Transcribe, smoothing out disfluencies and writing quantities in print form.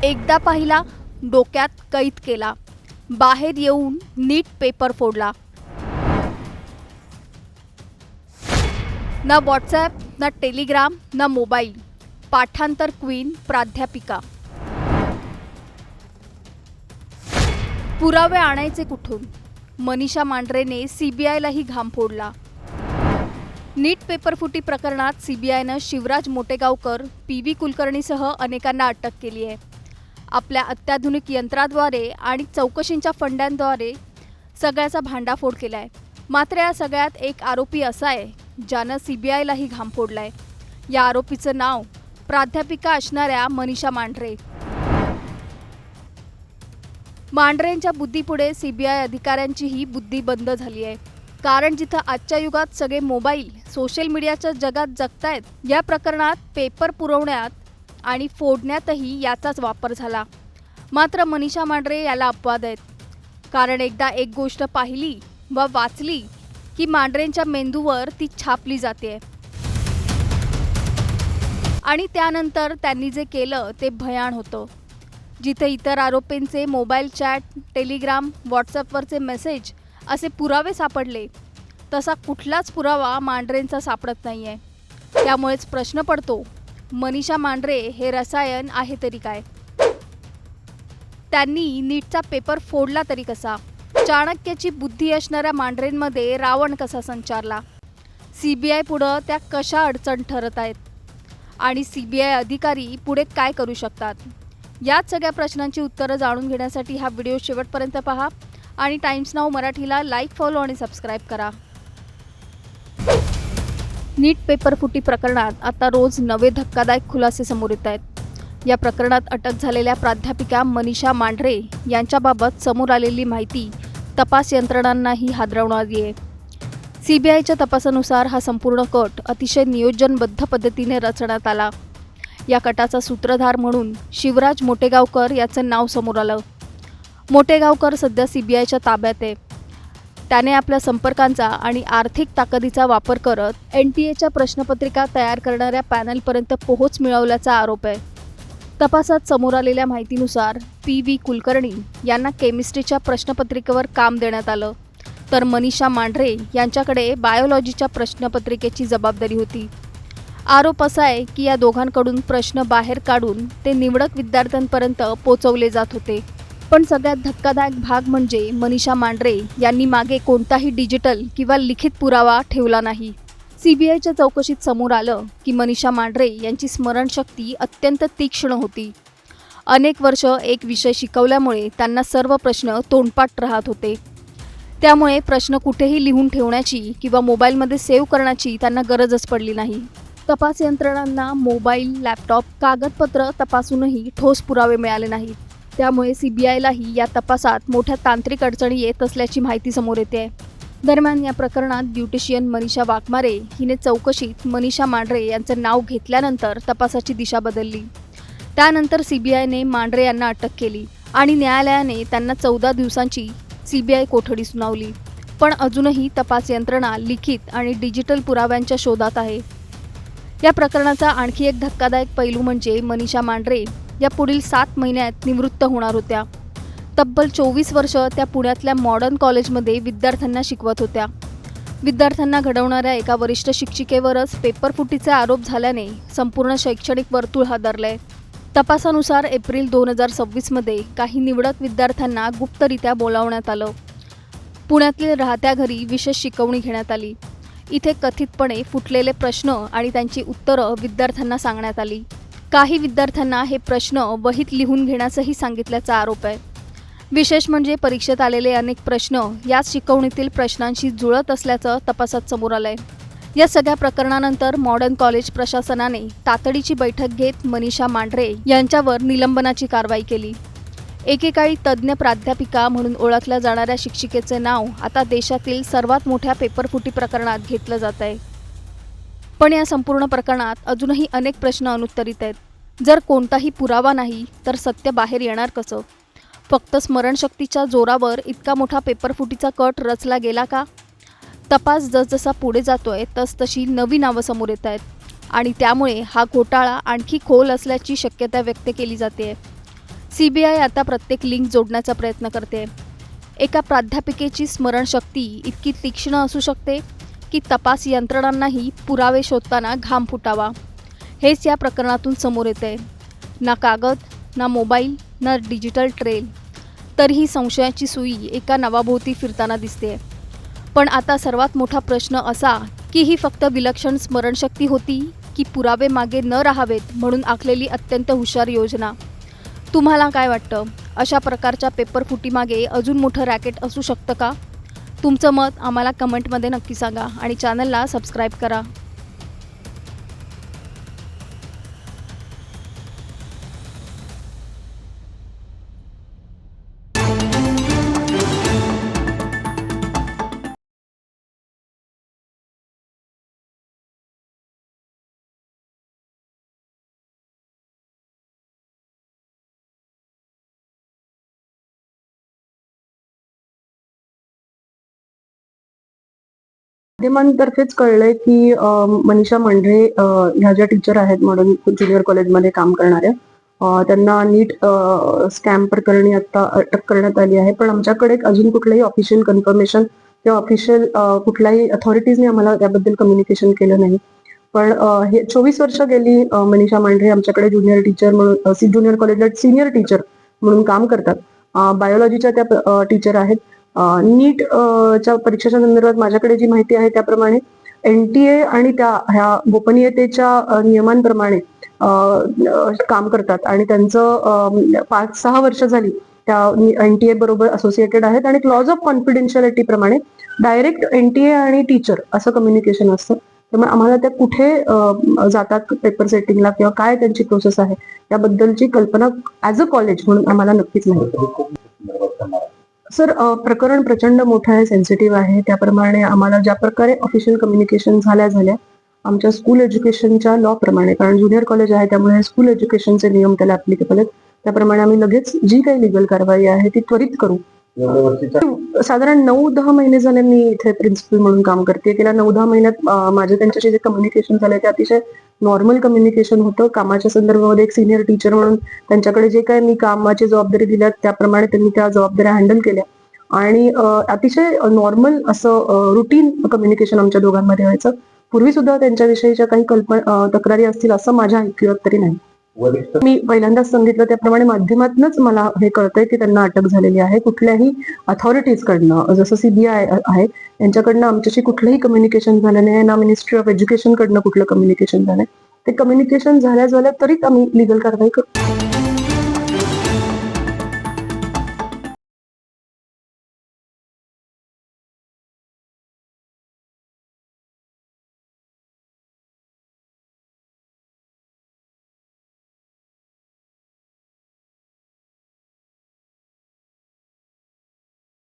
एकदा पाहिला, डोक्यात कैद केला, बाहेर येऊन नीट पेपर फोडला. ना व्हॉट्सॲप, ना टेलिग्राम, ना मोबाईल. पाठांतर क्वीन प्राध्यापिका. पुरावे आणायचे कुठून? मनीषा मांढरेने सीबीआयलाही घाम फोडला. नीट पेपरफुटी प्रकरणात सीबीआयनं शिवराज मोटेगावकर, पी.व्ही. कुलकर्णीसह अनेकांना अटक केली आहे. आपल्या अत्याधुनिक यंत्राद्वारे आणि चौकशींच्या फंड्यांद्वारे सगळ्याचा भांडाफोड केला आहे. मात्र या सगळ्यात एक आरोपी असा आहे ज्यानं सीबीआयलाही घाम फोडलाय. या आरोपीचं नाव प्राध्यापिका असणाऱ्या मनीषा मांढरे. मांढरेंच्या बुद्धीपुढे सीबीआय अधिकाऱ्यांचीही बुद्धी बंद झाली आहे. कारण जिथं आजच्या युगात सगळे मोबाईल, सोशल मीडियाच्या जगात जगतायत, या प्रकरणात पेपर पुरवण्यात आणि फोडण्यातही याचाच वापर झाला. मात्र मनीषा मांढरे याला अपवाद आहेत. कारण एकदा एक गोष्ट पाहिली व वाचली की मांढरेंच्या मेंदूवर ती छापली जाते. आणि त्यानंतर त्यांनी जे केलं ते भयाण होतं. जिथे इतर आरोपींचे मोबाईल चॅट, टेलिग्राम, व्हॉट्सॲपवरचे मेसेज असे पुरावे सापडले, तसा कुठलाच पुरावा मांढरेंचा सापडत नाही आहे. त्यामुळेच प्रश्न पडतो, मनीषा मांढरे हे रसायन आहे तरी काय? त्यांनी नीटचा पेपर फोडला तरी कसा? चाणक्याची बुद्धी असणाऱ्या मांढरेंमध्ये रावण कसा संचारला? सीबीआय पुढं त्या कशा अडचण ठरत आहेत? आणि सीबीआय अधिकारी पुढे काय करू शकतात? याच सगळ्या प्रश्नांची उत्तरं जाणून घेण्यासाठी हा व्हिडिओ शेवटपर्यंत पहा आणि टाइम्स नाऊ मराठीला लाईक, फॉलो आणि सबस्क्राईब करा. नीट पेपर फुटी प्रकरणात आता रोज नवे धक्कादायक खुलासे समोर येत आहेत. या प्रकरणात अटक झालेल्या प्राध्यापिका मनीषा मांढरे यांच्याबाबत समोर आलेली माहिती तपास यंत्रणांनाही हादरवणारी आहे. सीबीआयच्या तपासानुसार हा संपूर्ण कट अतिशय नियोजनबद्ध पद्धतीने रचण्यात आला. या कटाचा सूत्रधार म्हणून शिवराज मोटेगावकर याचं नाव समोर आलं. मोटेगावकर सध्या सीबीआयच्या ताब्यात आहे. त्याने आपल्या संपर्कांचा आणि आर्थिक ताकदीचा वापर करत NTA प्रश्नपत्रिका तयार करणाऱ्या पॅनलपर्यंत पोहोच मिळवल्याचा आरोप आहे. तपासात समोर आलेल्या माहितीनुसार पी.व्ही. कुलकर्णी यांना केमिस्ट्रीच्या प्रश्नपत्रिकेवर काम देण्यात आलं, तर मनीषा मांढरे यांच्याकडे बायोलॉजीच्या प्रश्नपत्रिकेची जबाबदारी होती. आरोप असा आहे की या दोघांकडून प्रश्न बाहेर काढून ते निवडक विद्यार्थ्यांपर्यंत पोचवले जात होते. पण सगळ्यात धक्कादायक भाग म्हणजे मनीषा मांढरे यांनी मागे कोणताही डिजिटल किंवा लिखित पुरावा ठेवला नाही. सीबीआयच्या चौकशीत समोर आलं की मनीषा मांढरे यांची स्मरणशक्ती अत्यंत तीक्ष्ण होती. अनेक वर्ष एक विषय शिकवल्यामुळे त्यांना सर्व प्रश्न तोंडपाठ राहत होते. त्यामुळे प्रश्न कुठेही लिहून ठेवण्याची किंवा मोबाईलमध्ये सेव्ह करण्याची त्यांना गरजच पडली नाही. तपास यंत्रणांना मोबाईल, लॅपटॉप, कागदपत्र तपासूनही ठोस पुरावे मिळाले नाहीत. त्यामुळे सीबीआयलाही या तपासात मोठ्या तांत्रिक अडचणी येत असल्याची माहिती समोर येते. दरम्यान या प्रकरणात ब्युटिशियन मनीषा वाघमारे हिने चौकशीत मनीषा मांढरे यांचं नाव घेतल्यानंतर तपासाची दिशा बदलली. त्यानंतर सीबीआयने मांढरे यांना अटक केली आणि न्यायालयाने त्यांना 14 दिवसांची सीबीआय कोठडी सुनावली. पण अजूनही तपास यंत्रणा लिखित आणि डिजिटल पुराव्यांच्या शोधात आहे. या प्रकरणाचा आणखी एक धक्कादायक पैलू म्हणजे मनीषा मांढरे या पुढील 7 महिन्यात निवृत्त होणार होत्या. तब्बल 24 वर्ष त्या पुण्यातल्या मॉडर्न कॉलेजमध्ये विद्यार्थ्यांना शिकवत होत्या. विद्यार्थ्यांना घडवणाऱ्या एका वरिष्ठ शिक्षिकेवरच पेपरफुटीचे आरोप झाल्याने संपूर्ण शैक्षणिक वर्तुळ हादरलंय. तपासानुसार एप्रिल 2026मध्ये काही निवडक विद्यार्थ्यांना गुप्तरित्या बोलावण्यात आलं. पुण्यातील राहत्या घरी विशेष शिकवणी घेण्यात आली. इथे कथितपणे फुटलेले प्रश्न आणि त्यांची उत्तरं विद्यार्थ्यांना सांगण्यात आली. काही विद्यार्थ्यांना हे प्रश्न वहीत लिहून घेण्यासही सांगितल्याचा आरोप आहे. विशेष म्हणजे परीक्षेत आलेले अनेक प्रश्न याच शिकवणीतील प्रश्नांशी जुळत असल्याचं तपासात समोर आलंय. या सगळ्या प्रकरणानंतर मॉडर्न कॉलेज प्रशासनाने तातडीची बैठक घेत मनीषा मांढरे यांच्यावर निलंबनाची कारवाई केली. एकेकाळी तज्ज्ञ प्राध्यापिका म्हणून ओळखल्या जाणाऱ्या शिक्षिकेचे नाव आता देशातील सर्वात मोठ्या पेपरफुटी प्रकरणात घेतलं जात आहे. पण या संपूर्ण प्रकरणात अजूनही अनेक प्रश्न अनुत्तरित आहेत. जर कोणताही पुरावा नाही तर सत्य बाहेर येणार कसं? फक्त स्मरणशक्तीच्या जोरावर इतका मोठा पेपरफुटीचा कट रचला गेला का? तपास जसजसा पुढे जातोय तसतशी नवी नावं समोर येत आहेत आणि त्यामुळे हा घोटाळा आणखी खोल असल्याची शक्यता व्यक्त केली जाते. CBI आता प्रत्येक लिंक जोडण्याचा प्रयत्न करते. एका प्राध्यापिकेची स्मरणशक्ती इतकी तीक्ष्ण असू शकते की तपास यंत्रणांनाही पुरावे शोधताना घाम फुटावा. हेच या प्रकरणातून समोर येते. ना कागद, ना मोबाईल, ना डिजिटल ट्रेल, तरीही संशयाची सुई एका नावाभोवती फिरताना दिसते. पण आता सर्वात मोठा प्रश्न असा की ही फक्त विलक्षण स्मरणशक्ती होती की पुरावे मागे न राहावेत म्हणून आखलेली अत्यंत हुशार योजना. तुम्हाला काय वाटतं? अशा प्रकारच्या पेपरफुटीमागे अजून मोठं रॅकेट असू शकतं का? तुमचं मत आम्हाला कमेंटमध्ये नक्की सांगा आणि चॅनलला सबस्क्राईब करा. माध्यमांतर्फेच कळलंय की मनीषा मांढरे ह्या ज्या टीचर आहेत मॉडर्न ज्युनियर कॉलेजमध्ये काम करणाऱ्या, त्यांना नीट स्कॅम प्रकरणी आता अटक करण्यात आली आहे. पण आमच्याकडे अजून कुठलंही ऑफिशियल कन्फर्मेशन किंवा ऑफिशियल कुठल्याही अथॉरिटीजने आम्हाला त्याबद्दल कम्युनिकेशन केलं नाही. पण हे 24 वर्ष गेली मनीषा मांढरे आमच्याकडे ज्युनियर टीचर म्हणून ज्युनियर कॉलेजला सिनियर टीचर म्हणून काम करतात. बायोलॉजीच्या त्या टीचर आहेत. नीट च्या परीक्षेच्या संदर्भात माझ्याकडे जी माहिती आहे त्याप्रमाणे NTA आणि त्या ह्या गोपनीयतेच्या नियमांप्रमाणे काम करतात आणि त्यांचं 5-6 वर्ष झाली त्या NTA बरोबर असोसिएटेड आहेत आणि क्लॉज ऑफ कॉन्फिडेन्शियलिटी प्रमाणे डायरेक्ट NTA आणि टीचर असं कम्युनिकेशन असतं. त्यामुळे आम्हाला त्या कुठे जातात पेपर सेटिंगला किंवा काय त्यांची प्रोसेस आहे याबद्दलची कल्पना ऍज अ कॉलेज म्हणून आम्हाला नक्कीच नाही. सर, प्रकरण प्रचंड मोठं आहे, सेन्सिटिव्ह आहे. त्याप्रमाणे आम्हाला ज्या प्रकारे ऑफिशियल कम्युनिकेशन झाल्या आमच्या स्कूल एज्युकेशनच्या लॉ प्रमाणे, कारण ज्युनियर कॉलेज आहे त्यामुळे स्कूल एज्युकेशनचे नियम त्याला ऍप्लिकेबल आहेत, त्याप्रमाणे आम्ही लगेच जी काही लिगल कारवाई आहे ती त्वरित करू. साधारण 9-10 महिने झाले मी इथे प्रिन्सिपल म्हणून काम करते. गेल्या 9-10 महिन्यात माझे त्यांच्याशी जे कम्युनिकेशन झालंय ते अतिशय नॉर्मल कम्युनिकेशन होतं. कामाच्या संदर्भामध्ये एक सिनियर टीचर म्हणून त्यांच्याकडे जे काही मी कामाची जबाबदारी दिल्या त्याप्रमाणे त्यांनी त्या जबाबदाऱ्या हँडल केल्या आणि अतिशय नॉर्मल असं रुटीन कम्युनिकेशन आमच्या दोघांमध्ये व्हायचं. पूर्वी सुद्धा त्यांच्याविषयीच्या काही तक्रारी असतील असं माझ्या ऐकिवात तरी नाही. मी पहिल्यांदाच सांगितलं त्याप्रमाणे माध्यमातूनच मला हे कळतंय की त्यांना अटक झालेली आहे. कुठल्याही अथॉरिटीज कडनं, जसं CBI आहे यांच्याकडनं आमच्याशी कुठलंही कम्युनिकेशन झालं नाही, ना मिनिस्ट्री ऑफ एज्युकेशन कडनं कुठलं कम्युनिकेशन झालंय. ते कम्युनिकेशन झाल्या त्वरित आम्ही लिगल कारवाई करू.